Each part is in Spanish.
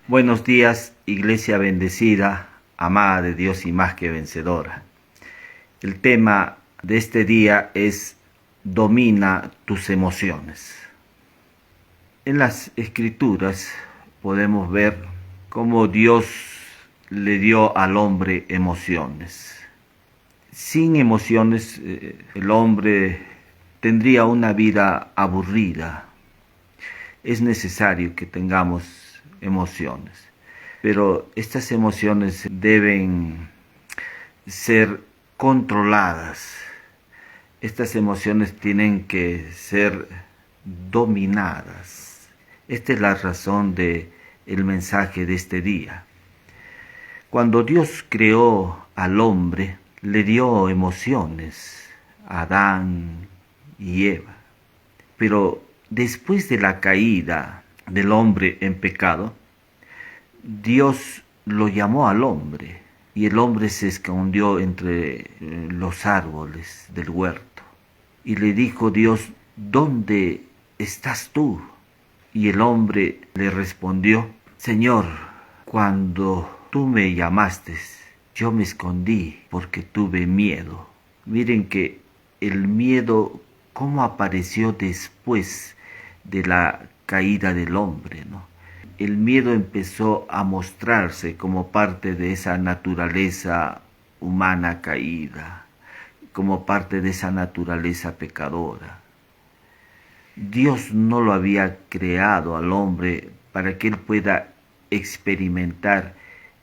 Buenos días, iglesia bendecida, amada de Dios y más que vencedora. El tema de este día es domina tus emociones. En las escrituras podemos ver cómo Dios le dio al hombre emociones. Sin emociones, el hombre tendría una vida aburrida. Es necesario que tengamos emociones, pero estas emociones deben ser controladas. Estas emociones tienen que ser dominadas. Esta es la razón del mensaje de este día. Cuando Dios creó al hombre, le dio emociones a Adán y Eva, pero después de la caída del hombre en pecado, Dios lo llamó al hombre y el hombre se escondió entre los árboles del huerto. Y le dijo Dios, ¿dónde estás tú? Y el hombre le respondió, Señor, cuando tú me llamaste, yo me escondí porque tuve miedo. Miren que el miedo, cómo apareció después de la caída del hombre, ¿no? El miedo empezó a mostrarse como parte de esa naturaleza humana caída, como parte de esa naturaleza pecadora. Dios no lo había creado al hombre para que él pueda experimentar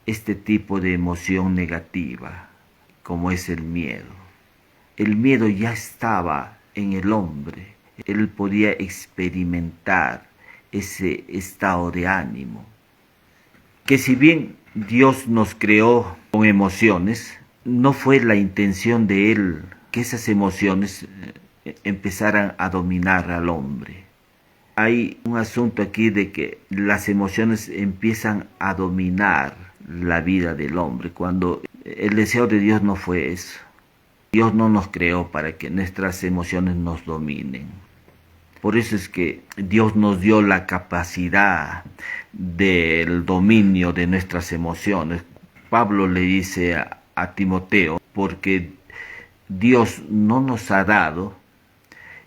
este tipo de emoción negativa, como es el miedo. El miedo ya estaba en el hombre. Él podía experimentar ese estado de ánimo. Que si bien Dios nos creó con emociones, no fue la intención de Él que esas emociones empezaran a dominar al hombre. Hay un asunto aquí de que las emociones empiezan a dominar la vida del hombre, cuando el deseo de Dios no fue eso. Dios no nos creó para que nuestras emociones nos dominen. Por eso es que Dios nos dio la capacidad del dominio de nuestras emociones. Pablo le dice a Timoteo, porque Dios no nos ha dado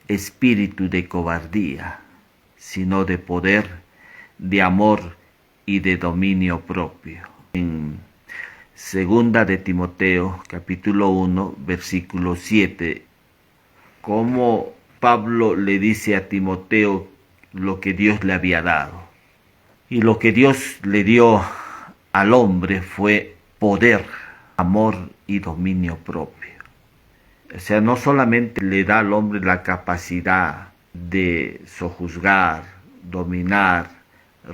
espíritu de cobardía, sino de poder, de amor y de dominio propio. En segunda de Timoteo, capítulo 1, versículo 7, como Pablo le dice a Timoteo lo que Dios le había dado. Y lo que Dios le dio al hombre fue poder, amor y dominio propio. O sea, no solamente le da al hombre la capacidad de sojuzgar, dominar,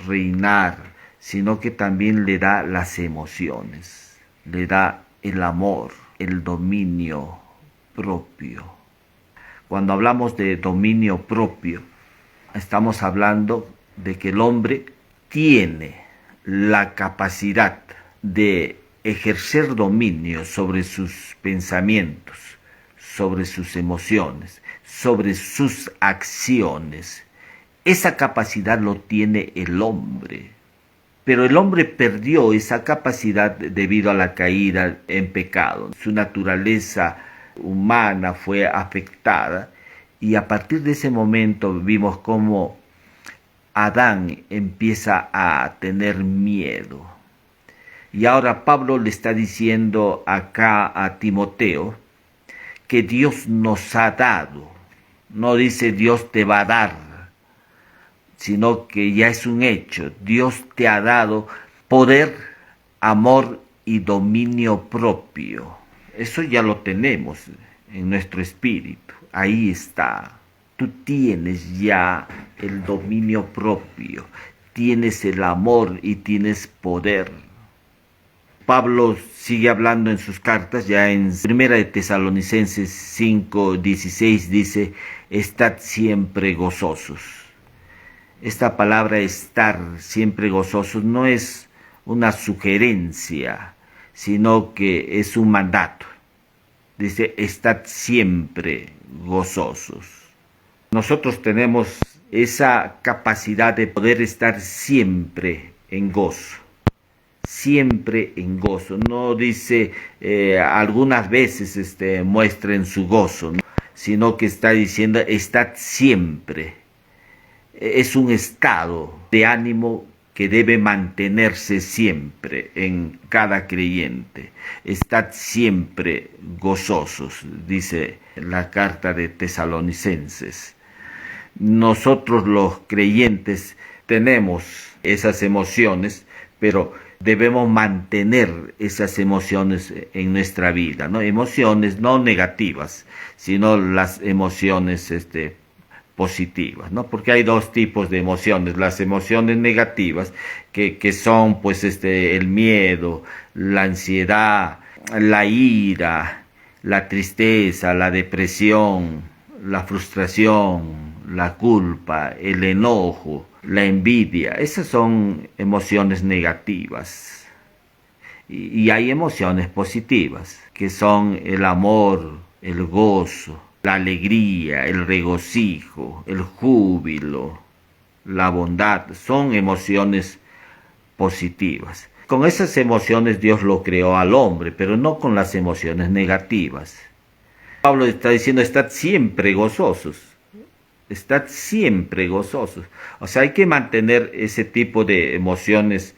reinar, sino que también le da las emociones, le da el amor, el dominio propio. Cuando hablamos de dominio propio, estamos hablando de que el hombre tiene la capacidad de ejercer dominio sobre sus pensamientos, sobre sus emociones, sobre sus acciones. Esa capacidad lo tiene el hombre. Pero el hombre perdió esa capacidad debido a la caída en pecado. Su naturaleza humana fue afectada y a partir de ese momento vimos cómo Adán empieza a tener miedo. Y ahora Pablo le está diciendo acá a Timoteo que Dios nos ha dado. No dice Dios te va a dar, sino que ya es un hecho. Dios te ha dado poder, amor y dominio propio. Eso ya lo tenemos en nuestro espíritu. Ahí está. Tú tienes ya el dominio propio. Tienes el amor y tienes poder. Pablo sigue hablando en sus cartas, ya en 1 de Tesalonicenses 5:16 dice, estad siempre gozosos. Esta palabra estar siempre gozosos no es una sugerencia, sino que es un mandato. Dice, estad siempre gozosos. Nosotros tenemos esa capacidad de poder estar siempre en gozo. Siempre en gozo. No dice algunas veces muestren su gozo, ¿no? Sino que está diciendo estad siempre. Es un estado de ánimo que debe mantenerse siempre en cada creyente. Estad siempre gozosos, dice la carta de Tesalonicenses. Nosotros los creyentes tenemos esas emociones, pero debemos mantener esas emociones en nuestra vida, ¿no? Emociones no negativas, sino las emociones positivas, ¿no? Porque hay dos tipos de emociones: las emociones negativas, que son pues el miedo, la ansiedad, la ira, la tristeza, la depresión, la frustración, la culpa, el enojo, la envidia. Esas son emociones negativas. Y hay emociones positivas, que son el amor, el gozo, la alegría, el regocijo, el júbilo, la bondad. Son emociones positivas. Con esas emociones Dios lo creó al hombre, pero no con las emociones negativas. Pablo está diciendo, estad siempre gozosos. Estad siempre gozosos. O sea, hay que mantener ese tipo de emociones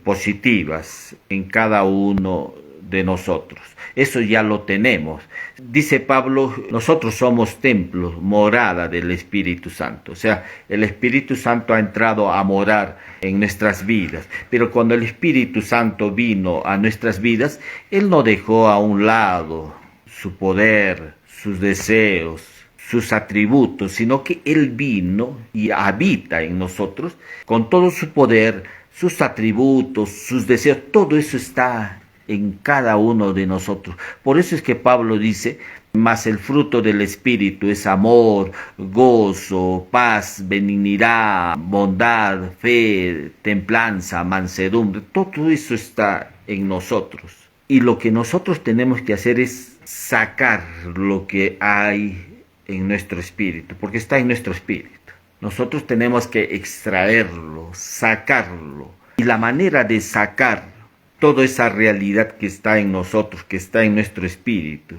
positivas en cada uno de nosotros. Eso ya lo tenemos. Dice Pablo, nosotros somos templos, morada del Espíritu Santo. O sea, el Espíritu Santo ha entrado a morar en nuestras vidas. Pero cuando el Espíritu Santo vino a nuestras vidas, Él no dejó a un lado su poder, sus deseos, sus atributos, sino que Él vino y habita en nosotros con todo su poder, sus atributos, sus deseos. Todo eso está en cada uno de nosotros. Por eso es que Pablo dice, mas el fruto del Espíritu es amor, gozo, paz, benignidad, bondad, fe, templanza, mansedumbre. Todo eso está en nosotros. Y lo que nosotros tenemos que hacer es sacar lo que hay en nuestro espíritu, porque está en nuestro espíritu. Nosotros tenemos que extraerlo, sacarlo. Y la manera de sacar toda esa realidad que está en nosotros, que está en nuestro espíritu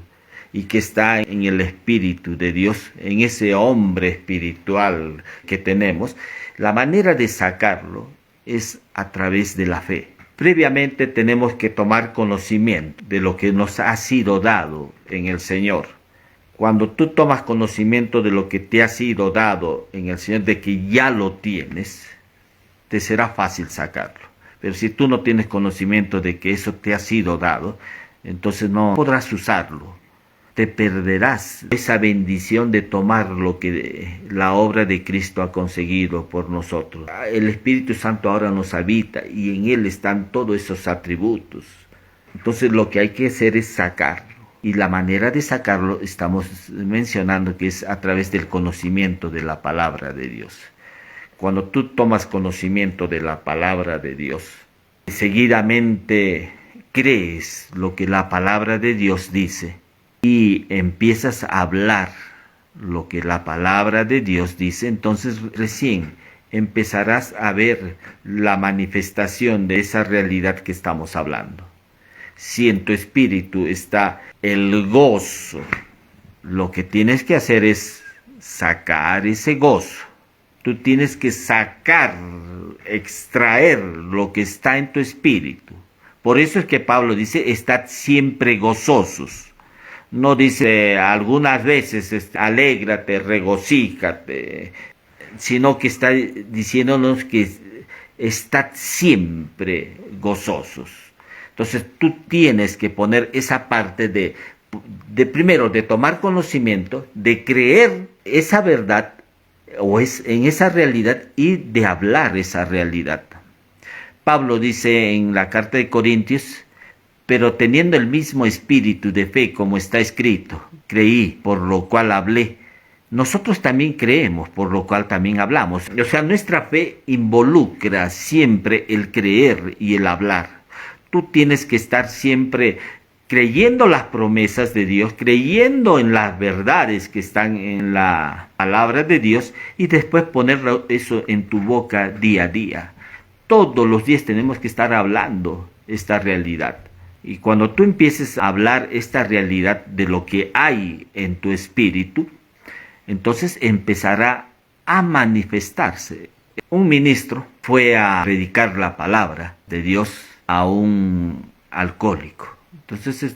y que está en el Espíritu de Dios, en ese hombre espiritual que tenemos, la manera de sacarlo es a través de la fe. Previamente tenemos que tomar conocimiento de lo que nos ha sido dado en el Señor. Cuando tú tomas conocimiento de lo que te ha sido dado en el Señor, de que ya lo tienes, te será fácil sacarlo. Pero si tú no tienes conocimiento de que eso te ha sido dado, entonces no podrás usarlo. Te perderás esa bendición de tomar lo que la obra de Cristo ha conseguido por nosotros. El Espíritu Santo ahora nos habita y en Él están todos esos atributos. Entonces lo que hay que hacer es sacarlo. Y la manera de sacarlo estamos mencionando que es a través del conocimiento de la palabra de Dios. Cuando tú tomas conocimiento de la palabra de Dios, seguidamente crees lo que la palabra de Dios dice y empiezas a hablar lo que la palabra de Dios dice, entonces recién empezarás a ver la manifestación de esa realidad que estamos hablando. Si en tu espíritu está el gozo, lo que tienes que hacer es sacar ese gozo. Tú tienes que sacar, extraer lo que está en tu espíritu. Por eso es que Pablo dice, estad siempre gozosos. No dice algunas veces, alégrate, regocíjate, sino que está diciéndonos que estad siempre gozosos. Entonces tú tienes que poner esa parte de primero, de tomar conocimiento, de creer esa verdad, o es en esa realidad, y de hablar esa realidad. Pablo dice en la carta de Corintios, pero teniendo el mismo espíritu de fe, como está escrito, creí, por lo cual hablé. Nosotros también creemos, por lo cual también hablamos. O sea, nuestra fe involucra siempre el creer y el hablar. Tú tienes que estar siempre creyendo las promesas de Dios, creyendo en las verdades que están en la palabra de Dios, y después poner eso en tu boca día a día. Todos los días tenemos que estar hablando esta realidad. Y cuando tú empieces a hablar esta realidad de lo que hay en tu espíritu, entonces empezará a manifestarse. Un ministro fue a predicar la palabra de Dios a un alcohólico. Entonces,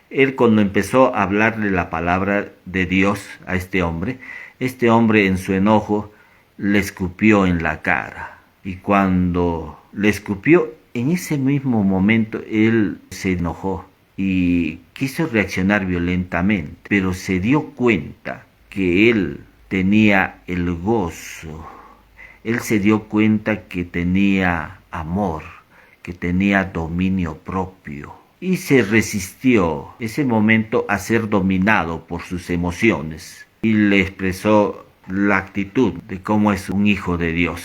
él cuando empezó a hablarle la palabra de Dios a este hombre en su enojo le escupió en la cara. Y cuando le escupió, en ese mismo momento él se enojó y quiso reaccionar violentamente, pero se dio cuenta que él tenía el gozo. Él se dio cuenta que tenía amor, que tenía dominio propio. Y se resistió ese momento a ser dominado por sus emociones. Y le expresó la actitud de cómo es un hijo de Dios,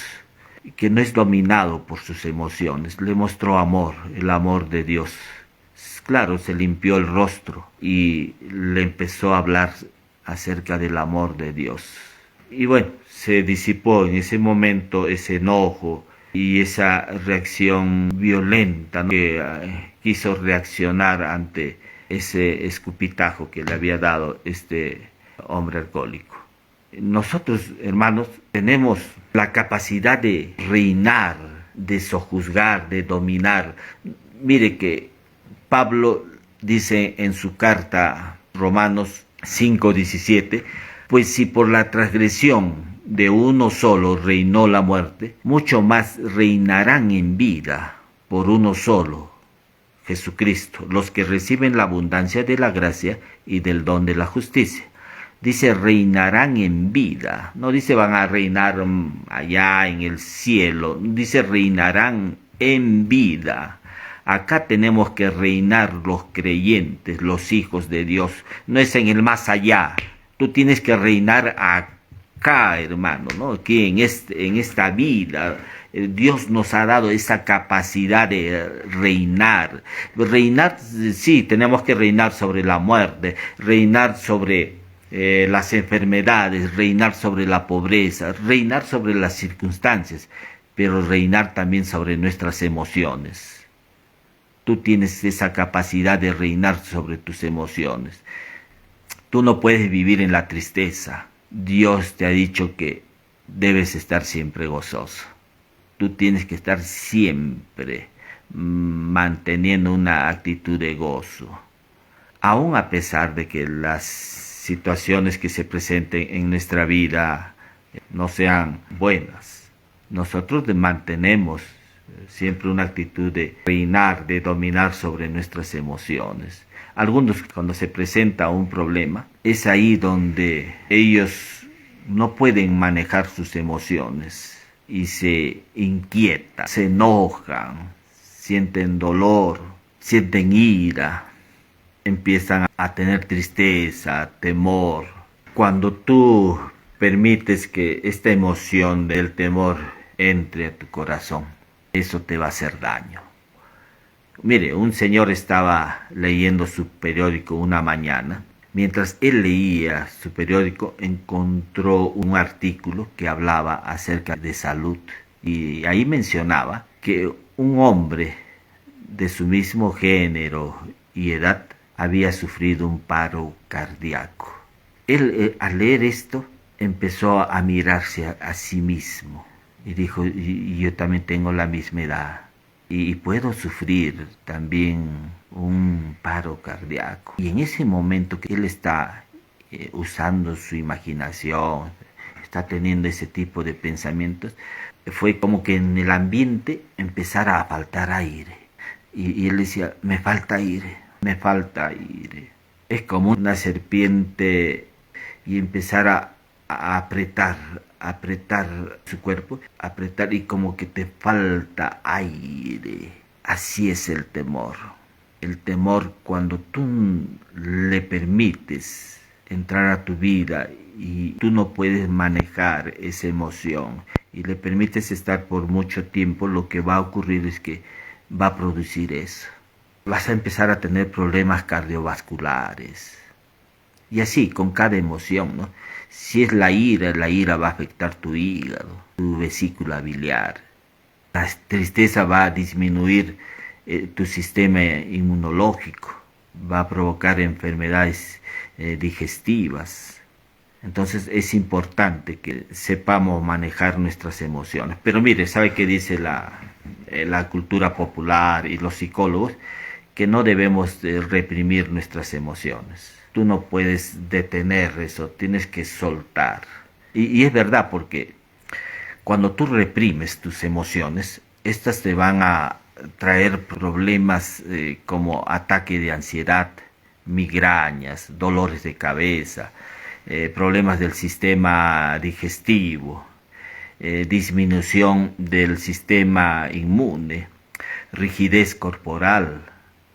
que no es dominado por sus emociones. Le mostró amor, el amor de Dios. Claro, se limpió el rostro y le empezó a hablar acerca del amor de Dios. Y bueno, se disipó en ese momento ese enojo y esa reacción violenta, ¿no?, que quiso reaccionar ante ese escupitajo que le había dado este hombre alcohólico. Nosotros, hermanos, tenemos la capacidad de reinar, de sojuzgar, de dominar. Mire que Pablo dice en su carta Romanos 5:17, pues si por la transgresión de uno solo reinó la muerte, mucho más reinarán en vida por uno solo, Jesucristo, los que reciben la abundancia de la gracia y del don de la justicia. Dice reinarán en vida, no dice van a reinar allá en el cielo, dice reinarán en vida. Acá tenemos que reinar los creyentes, los hijos de Dios, no es en el más allá. Tú tienes que reinar acá, hermano, ¿no? Aquí en esta vida. Dios nos ha dado esa capacidad de reinar. Reinar, sí, tenemos que reinar sobre la muerte, reinar sobre las enfermedades, reinar sobre la pobreza, reinar sobre las circunstancias, pero reinar también sobre nuestras emociones. Tú tienes esa capacidad de reinar sobre tus emociones. Tú no puedes vivir en la tristeza. Dios te ha dicho que debes estar siempre gozoso. Tú tienes que estar siempre manteniendo una actitud de gozo. Aún a pesar de que las situaciones que se presenten en nuestra vida no sean buenas, nosotros mantenemos siempre una actitud de reinar, de dominar sobre nuestras emociones. Algunos, cuando se presenta un problema, es ahí donde ellos no pueden manejar sus emociones y se inquietan, se enojan, sienten dolor, sienten ira, empiezan a tener tristeza, temor. Cuando tú permites que esta emoción del temor entre a tu corazón, eso te va a hacer daño. Mire, un señor estaba leyendo su periódico una mañana. Mientras él leía su periódico, encontró un artículo que hablaba acerca de salud. Y ahí mencionaba que un hombre de su mismo género y edad había sufrido un paro cardíaco. Él, al leer esto, empezó a mirarse a sí mismo y dijo, yo también tengo la misma edad y puedo sufrir también un paro cardíaco. Y en ese momento que él está usando su imaginación, está teniendo ese tipo de pensamientos, fue como que en el ambiente empezara a faltar aire. Y él decía, me falta aire, me falta aire. Es como una serpiente y empezar a apretar su cuerpo, apretar y como que te falta aire. Así es el temor. El temor, cuando tú le permites entrar a tu vida y tú no puedes manejar esa emoción y le permites estar por mucho tiempo, lo que va a ocurrir es que va a producir eso. Vas a empezar a tener problemas cardiovasculares. Y así, con cada emoción, ¿no? Si es la ira va a afectar tu hígado, tu vesícula biliar. La tristeza va a disminuir tu sistema inmunológico, va a provocar enfermedades digestivas. Entonces es importante que sepamos manejar nuestras emociones. Pero mire, ¿sabe qué dice la cultura popular y los psicólogos? Que no debemos reprimir nuestras emociones. Tú no puedes detener eso, tienes que soltar. Y es verdad, porque cuando tú reprimes tus emociones, estas te van a traer problemas como ataque de ansiedad, migrañas, dolores de cabeza, problemas del sistema digestivo, disminución del sistema inmune, rigidez corporal,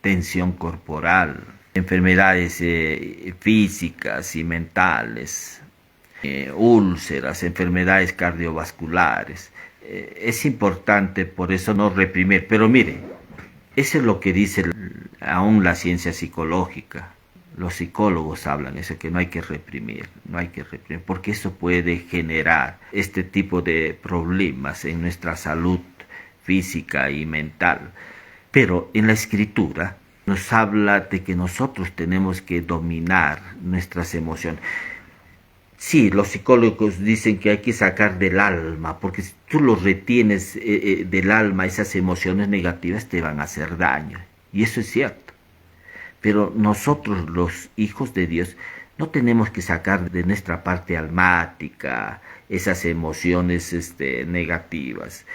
tensión corporal, enfermedades físicas y mentales, úlceras, enfermedades cardiovasculares. Es importante por eso no reprimir. Pero mire, eso es lo que dice aún la ciencia psicológica. Los psicólogos hablan eso, que no hay que reprimir, no hay que reprimir, porque eso puede generar este tipo de problemas en nuestra salud física y mental. Pero en la escritura nos habla de que nosotros tenemos que dominar nuestras emociones. Sí, los psicólogos dicen que hay que sacar del alma, porque si tú lo retienes del alma, esas emociones negativas te van a hacer daño. Y eso es cierto. Pero nosotros, los hijos de Dios, no tenemos que sacar de nuestra parte almática esas emociones negativas.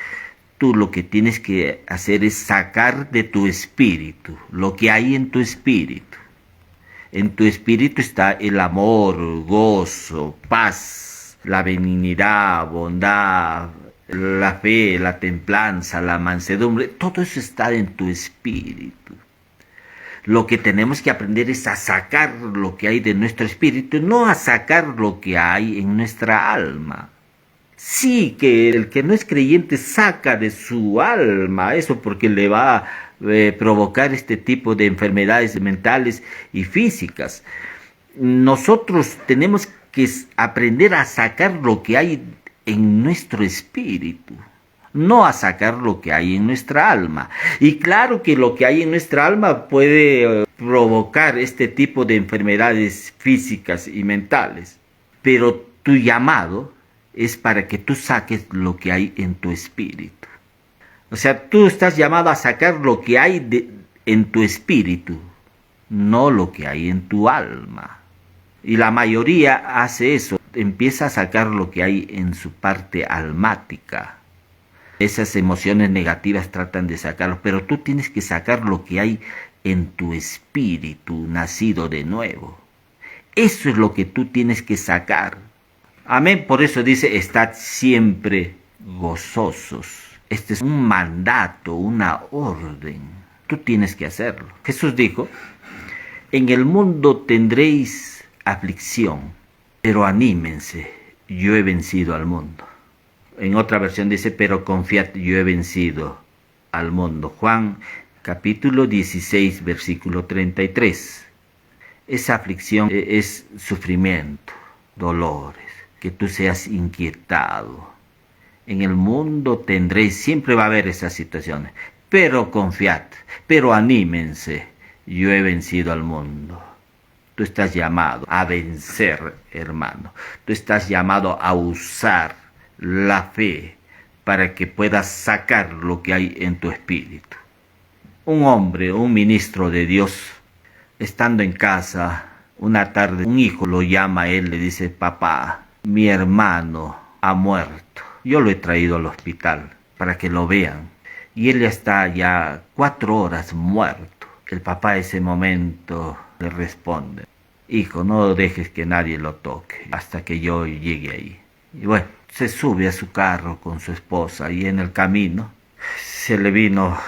Tú lo que tienes que hacer es sacar de tu espíritu lo que hay en tu espíritu. En tu espíritu está el amor, gozo, paz, la benignidad, bondad, la fe, la templanza, la mansedumbre. Todo eso está en tu espíritu. Lo que tenemos que aprender es a sacar lo que hay de nuestro espíritu, no a sacar lo que hay en nuestra alma. Sí, que el que no es creyente saca de su alma eso porque le va a provocar este tipo de enfermedades mentales y físicas. Nosotros tenemos que aprender a sacar lo que hay en nuestro espíritu, no a sacar lo que hay en nuestra alma. Y claro que lo que hay en nuestra alma puede provocar este tipo de enfermedades físicas y mentales, pero tu llamado es para que tú saques lo que hay en tu espíritu. O sea, tú estás llamado a sacar lo que hay en tu espíritu, no lo que hay en tu alma. Y la mayoría hace eso, empieza a sacar lo que hay en su parte almática. Esas emociones negativas tratan de sacarlo, pero tú tienes que sacar lo que hay en tu espíritu nacido de nuevo. Eso es lo que tú tienes que sacar. Amén, por eso dice, estad siempre gozosos. Este es un mandato, una orden. Tú tienes que hacerlo. Jesús dijo, en el mundo tendréis aflicción, pero anímense, yo he vencido al mundo. En otra versión dice, pero confiad, yo he vencido al mundo. Juan capítulo 16, versículo 33. Esa aflicción es sufrimiento, dolores, que tú seas inquietado. En el mundo tendréis, siempre va a haber esas situaciones, pero confiad, pero anímense, yo he vencido al mundo. Tú estás llamado a vencer, hermano. Tú estás llamado a usar la fe para que puedas sacar lo que hay en tu espíritu. Un hombre, un ministro de Dios, estando en casa, una tarde, un hijo lo llama a él, le dice, papá, mi hermano ha muerto. Yo lo he traído al hospital para que lo vean. Y él ya está 4 horas muerto. El papá en ese momento le responde, hijo, no dejes que nadie lo toque hasta que yo llegue ahí. Y bueno, se sube a su carro con su esposa y en el camino se le vino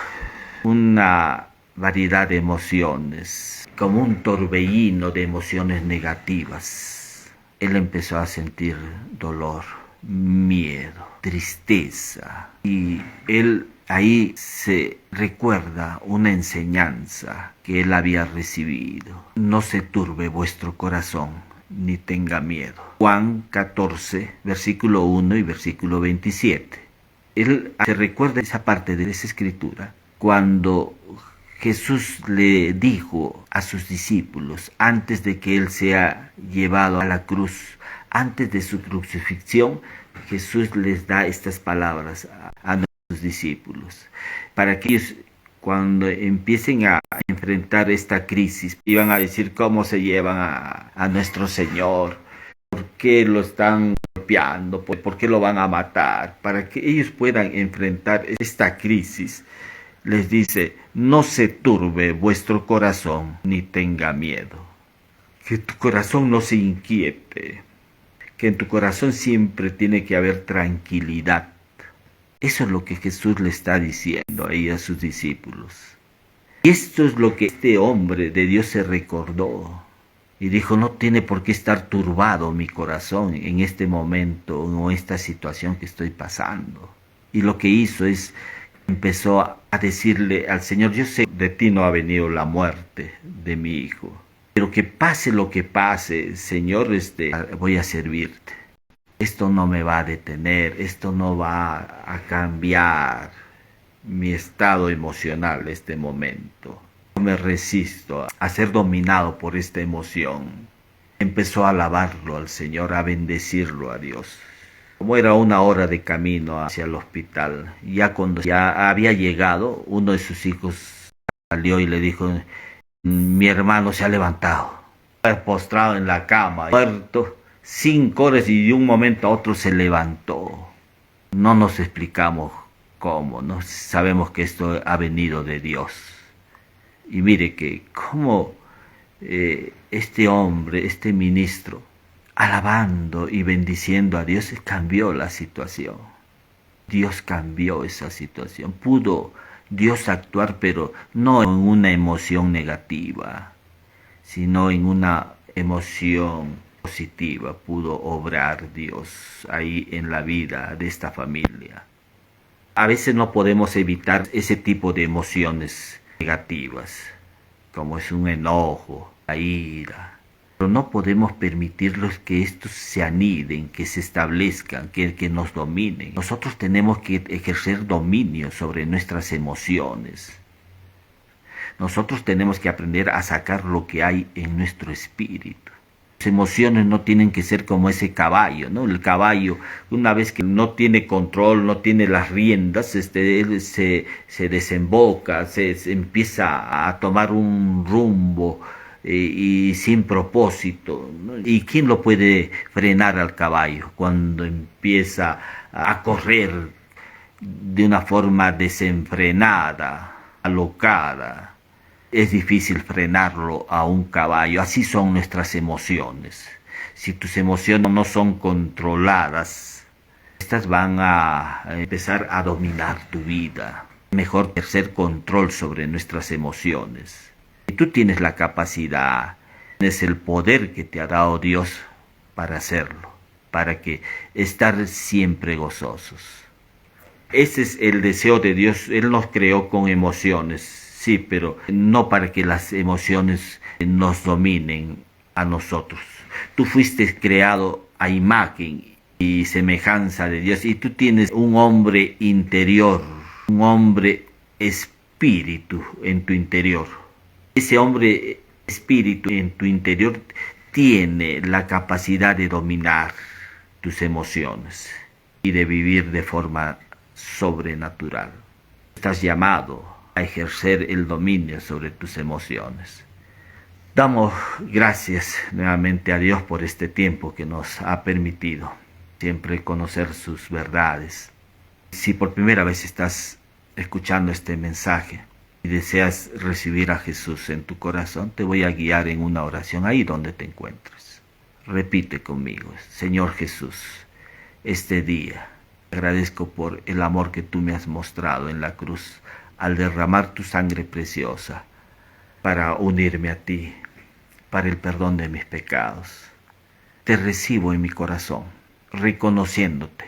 una variedad de emociones, como un torbellino de emociones negativas. Él empezó a sentir dolor, miedo, tristeza, y él ahí se recuerda una enseñanza que él había recibido. No se turbe vuestro corazón, ni tenga miedo. Juan 14, versículo 1 y versículo 27. Él se recuerda esa parte de esa escritura cuando Jesús le dijo a sus discípulos, antes de que él sea llevado a la cruz, antes de su crucifixión, Jesús les da estas palabras a nuestros discípulos, para que ellos cuando empiecen a enfrentar esta crisis, iban a decir cómo se llevan a nuestro Señor, por qué lo están golpeando, por qué lo van a matar, para que ellos puedan enfrentar esta crisis. Les dice, no se turbe vuestro corazón ni tenga miedo. Que tu corazón no se inquiete, que en tu corazón siempre tiene que haber tranquilidad. Eso es lo que Jesús le está diciendo ahí a sus discípulos. Y esto es lo que este hombre de Dios se recordó. Y dijo, no tiene por qué estar turbado mi corazón en este momento o en esta situación que estoy pasando. Y lo que hizo es, empezó a decirle al Señor, yo sé, de ti no ha venido la muerte de mi hijo. Pero que pase lo que pase, Señor, voy a servirte. Esto no me va a detener, esto no va a cambiar mi estado emocional en este momento. No me resisto a ser dominado por esta emoción. Empezó a alabarlo al Señor, a bendecirlo a Dios. Como era una hora de camino hacia el hospital, ya cuando ya había llegado, uno de sus hijos salió y le dijo, mi hermano se ha levantado, postrado en la cama, muerto. 5 horas y de un momento a otro se levantó. No nos explicamos cómo, no sabemos que esto ha venido de Dios. Y mire que cómo este hombre, este ministro, alabando y bendiciendo a Dios, cambió la situación. Dios cambió esa situación. Pudo Dios actuar, pero no en una emoción negativa, sino en una emoción positiva. Pudo obrar Dios ahí en la vida de esta familia. A veces no podemos evitar ese tipo de emociones negativas, como es un enojo, la ira, pero no podemos permitirlos que estos se aniden, que se establezcan, que nos dominen. Nosotros tenemos que ejercer dominio sobre nuestras emociones. Nosotros tenemos que aprender a sacar lo que hay en nuestro espíritu. Las emociones no tienen que ser como ese caballo, ¿no? El caballo, una vez que no tiene control, no tiene las riendas, él se desemboca, se empieza a tomar un rumbo y sin propósito, ¿no? ¿Y quién lo puede frenar al caballo cuando empieza a correr de una forma desenfrenada, alocada? Es difícil frenarlo a un caballo. Así son nuestras emociones. Si tus emociones no son controladas, estas van a empezar a dominar tu vida. Mejor ejercer control sobre nuestras emociones. Y tú tienes la capacidad, tienes el poder que te ha dado Dios para hacerlo, para que estar siempre gozosos. Ese es el deseo de Dios. Él nos creó con emociones. Sí, pero no para que las emociones nos dominen a nosotros. Tú fuiste creado a imagen y semejanza de Dios y tú tienes un hombre interior, un hombre espíritu en tu interior. Ese hombre espíritu en tu interior tiene la capacidad de dominar tus emociones y de vivir de forma sobrenatural. Estás llamado a ejercer el dominio sobre tus emociones. Damos gracias nuevamente a Dios por este tiempo que nos ha permitido siempre conocer sus verdades. Si por primera vez estás escuchando este mensaje y deseas recibir a Jesús en tu corazón, te voy a guiar en una oración ahí donde te encuentres. Repite conmigo: Señor Jesús, este día agradezco por el amor que tú me has mostrado en la cruz al derramar tu sangre preciosa para unirme a ti, para el perdón de mis pecados. Te recibo en mi corazón, reconociéndote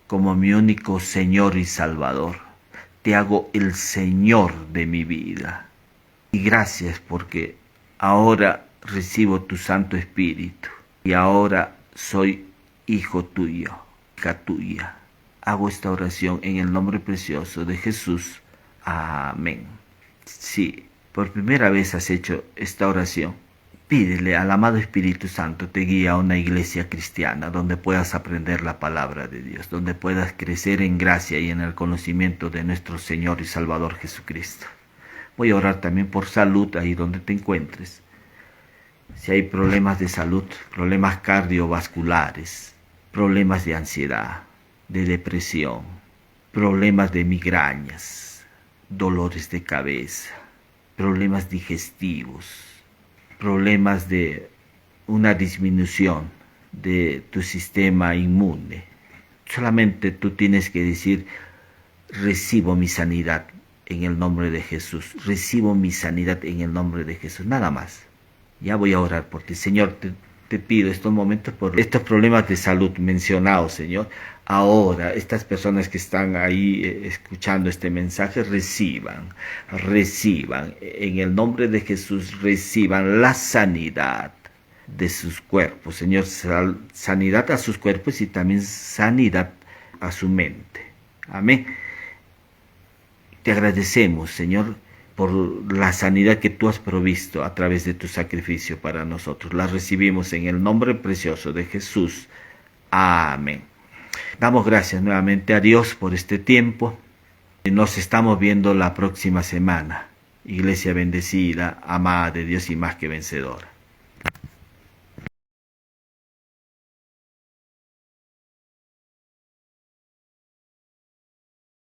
como mi único Señor y Salvador. Te hago el Señor de mi vida. Y gracias porque ahora recibo tu Santo Espíritu y ahora soy hijo tuyo, hija tuya. hago esta oración en el nombre precioso de Jesús. Amén. Si por primera vez has hecho esta oración, pídele al amado Espíritu Santo te guíe a una iglesia cristiana donde puedas aprender la palabra de Dios, donde puedas crecer en gracia y en el conocimiento de nuestro Señor y Salvador Jesucristo. Voy a orar también por salud ahí donde te encuentres. Si hay problemas de salud, problemas cardiovasculares, problemas de ansiedad, de depresión, problemas de migrañas, dolores de cabeza, problemas digestivos, problemas de una disminución de tu sistema inmune. Solamente tú tienes que decir, recibo mi sanidad en el nombre de Jesús, recibo mi sanidad en el nombre de Jesús, nada más. Ya voy a orar por ti, Señor, te pido estos momentos por estos problemas de salud mencionados, Señor. Ahora, estas personas que están ahí escuchando este mensaje, reciban, en el nombre de Jesús, reciban la sanidad de sus cuerpos, Señor, sanidad a sus cuerpos y también sanidad a su mente. Amén. Te agradecemos, Señor, por la sanidad que tú has provisto a través de tu sacrificio para nosotros. La recibimos en el nombre precioso de Jesús. Amén. Damos gracias nuevamente a Dios por este tiempo. Nos estamos viendo la próxima semana. Iglesia bendecida, amada de Dios y más que vencedora.